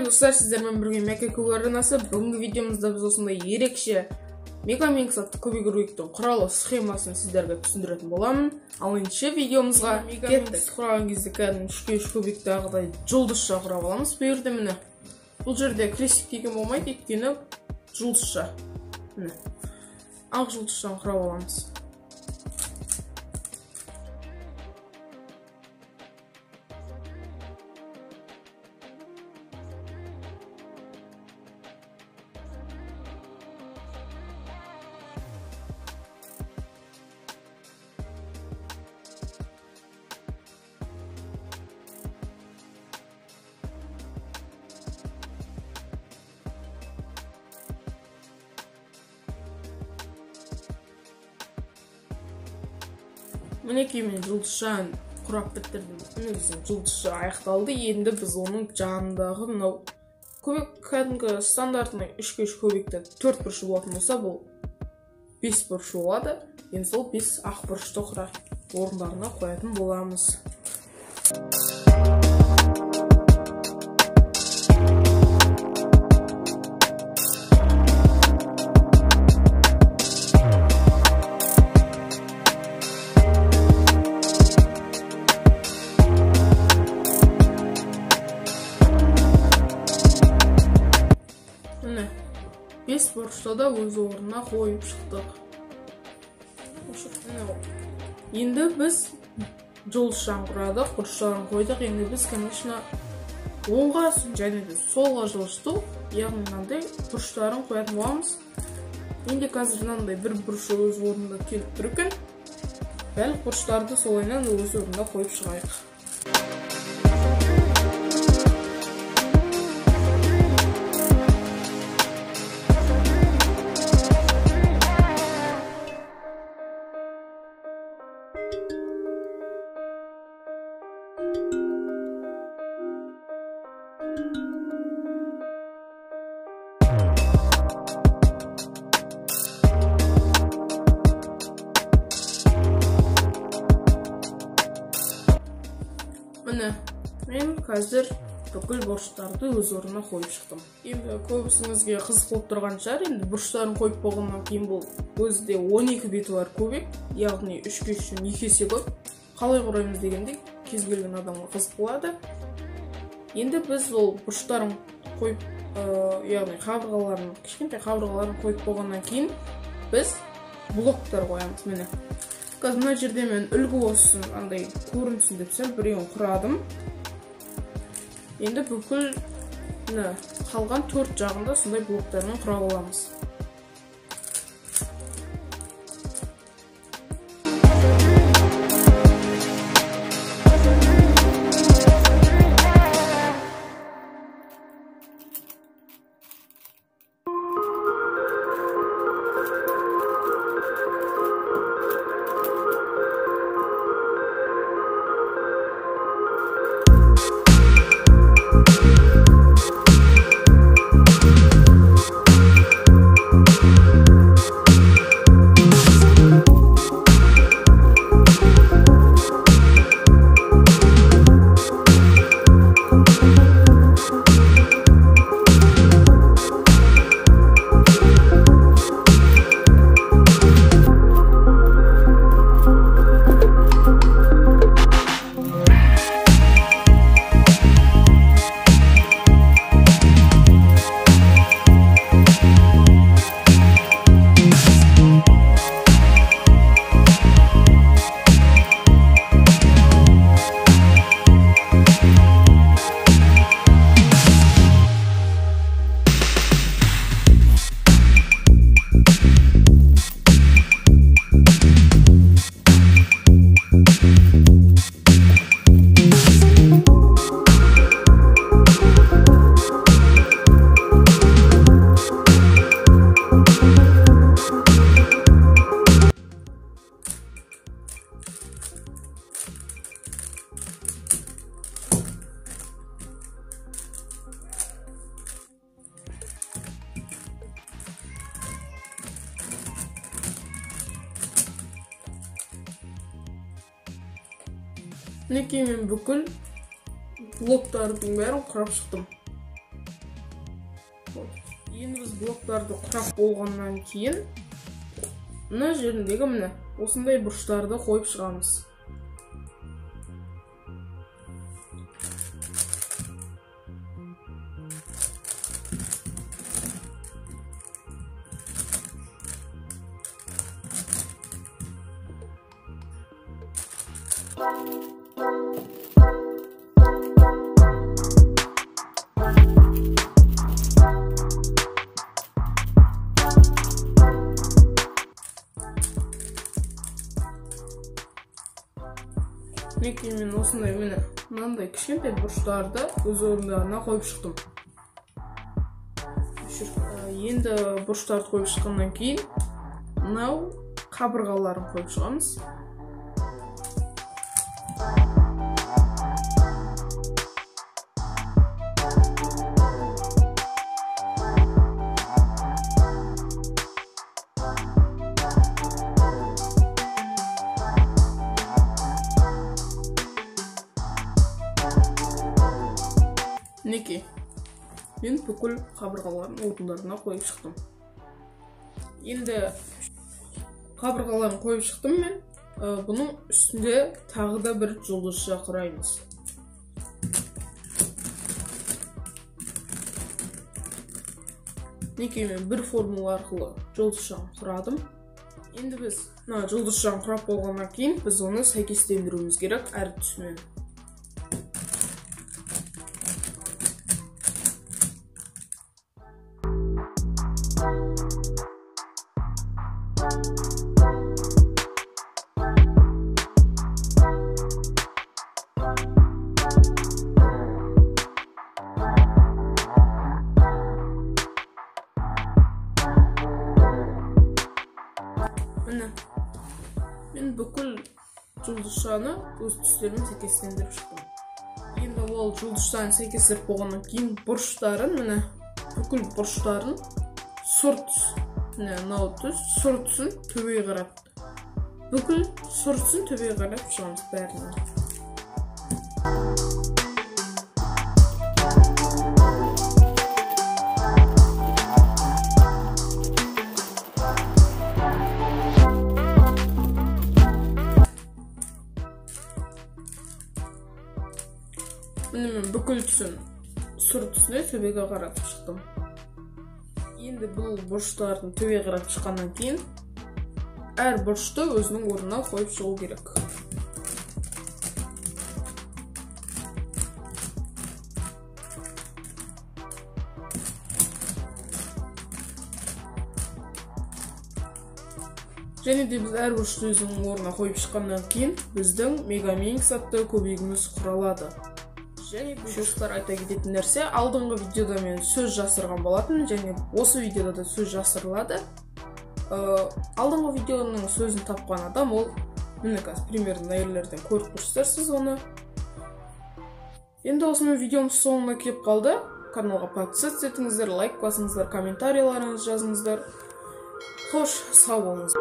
достар, сіздермен бірге Мәке арнасы. Бүгінгі видеомызда біз осындай ерекше Мегаminx атты кубик рубиктің құралы схемасын сіздерге түсіндіретін боламын. Ал ендеше видеомызға кеттік. Құраған кезде кәдімгі 3x3 кубиктағыдай жұлдызша құрап аламыз. Бұл жерде міне. Бұл жерде классик деген болмайды, өйткені жұлдызша. Міне. Ақ жұлдызшаны құрап аламыз. Мінекей мен жұлдызшаны құрап бітірдім. Негізі жұлдызша аяқталды. Енді біз оның жанындағы мынау кубик, кәдімгі стандартный 3x3 кубикті 4 бұрышы болатын болса, бұл 5 бұрышы болады. Енді сол 5 ақ бұрышты орындарына қоятын боламыз. Бес бұрышты да өз орнына қойып шықтық. Енді біз жұлдызшаны құрадық, бұрыштарын қойдық. Енді біз, конечно, оңға және де солға жылжыту, яғни мынандай бұрыштарын қоятын боламыз. Енді қазір мынандай бір бұрышы өз орнында келіп тұр екен. Барлық бұрыштарды солайынан өз орнына қойып шығайық. Міне, мен қазір бүкіл бұрыштарды өз орнына қойып шықтым. Енді көбісіңізге қызық болып тұрған шығар. Енді бұрыштарын қойып болғаннан кейін бұл өзінде 12 биті бар кубик, яғни 3x3 2 есе көп. Қалай құраймыз дегенде кез келген адамға қызық болады. Енді біз ол бұрыштарын қойып, яғни қабырғаларын, кішкентай қабырғаларын қойып болғаннан кейін біз блоктар қоямыз. Міне. Қазір мына жерде мен үлгі болсын, андай көрінсін деп сәл біреуін құрадым. Енді бүкіл қалған 4 жағында сондай блоктармен құрап аламыз. Мінекей мен бүкіл блоктардың бәрін құрап шықтым. Енді біз блоктарды құрап болғаннан кейін мына жеріндегі міне осындай бұрыштарды қойып шығамыз. Мен осындай міне мынандай кішкентай бұрыштарды өз орындарына қойып шықтым. Енді бұрыштарды қойып шыққаннан кейін мынау қабырғаларын қойып шығамыз. Мінекей, мен бүкіл қабырғаларын орындарына қойып шықтым. Енді қабырғаларын қойып шықтым мен. Бұның үстінде тағы да бір жұлдызша құраймыз. Мінекей, мен бір формула арқылы жұлдызшаны құрадым. Енді біз жұлдызшаны құрап болғаннан кейін біз оны сәйкестендіруіміз керек әр түсімен. Мен бүкіл жұлдызшаны өз түстерімен сәйкестендіріп шықтым. Енді ол жұлдызшаны сәйкестендіріп болғаннан кейін бұрыштарын, міне бүкіл бұрыштарын сұр түс, міне мынау түс, сұр түсін төбеге қарап. Бүкіл сұр түсін төбеге қарап шығамыз бәрінен. Мен бүкіл түсін сұр түсіне төбеге қарап шықтым. Енді бұл бұрыштардың төбеге қарап шыққаннан кейін әр бұрышты өзінің орнына қойып шығу керек. Және де біз әр бұрышты өзінің орнына қойып шыққаннан кейін біздің Megaminx атты көмегіміз құралады. Және достар, айта кететін нәрсе, алдыңғы видеода мен сөз жасырған болатын, және осы видеода да сөз жасырылады. Алдыңғы видеоның сөзін тапқан адам ол міне қазір примерно нәйерлерден көріп тұрсыздар сіз оны. Енді осымен видеомыз соңына келіп қалды. Каналға подписаться етіңіздер, лайк басыңыздар, комментарийларыңызды жазыңыздар. Хош, сау болыңыз.